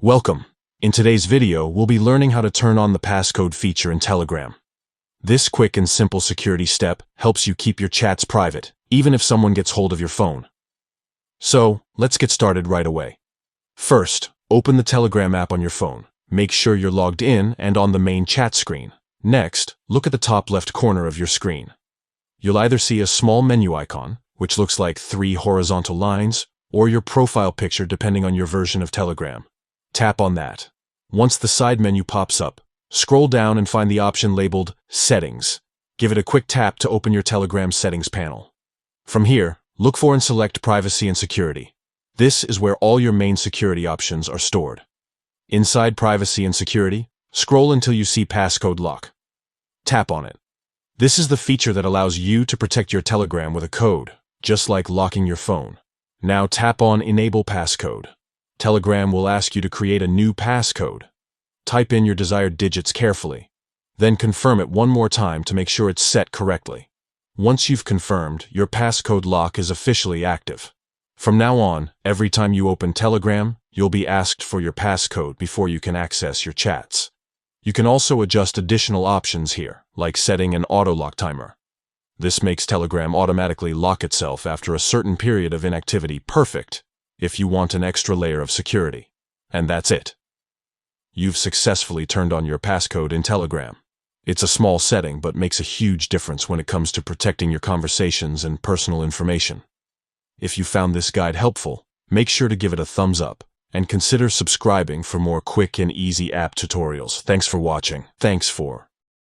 Welcome. In today's video, we'll be learning how to turn on the passcode feature in Telegram. This quick and simple security step helps you keep your chats private, even if someone gets hold of your phone. So, let's get started right away. First, open the Telegram app on your phone. Make sure you're logged in and on the main chat screen. Next, look at the top left corner of your screen. You'll either see a small menu icon, which looks like 3 horizontal lines, or your profile picture depending on your version of Telegram. Tap on that. Once the side menu pops up, scroll down and find the option labeled Settings. Give it a quick tap to open your Telegram settings panel. From here, look for and select Privacy and Security. This is where all your main security options are stored. Inside Privacy and Security, scroll until you see Passcode Lock. Tap on it. This is the feature that allows you to protect your Telegram with a code, just like locking your phone. Now tap on Enable Passcode. Telegram will ask you to create a new passcode. Type in your desired digits carefully. Then confirm it one more time to make sure it's set correctly. Once you've confirmed, your passcode lock is officially active. From now on, every time you open Telegram, you'll be asked for your passcode before you can access your chats. You can also adjust additional options here, like setting an auto-lock timer. This makes Telegram automatically lock itself after a certain period of inactivity perfect, if you want an extra layer of security. And that's it. You've successfully turned on your passcode in Telegram. It's a small setting, but makes a huge difference when it comes to protecting your conversations and personal information. If you found this guide helpful, make sure to give it a thumbs up, and consider subscribing for more quick and easy app tutorials. Thanks for watching.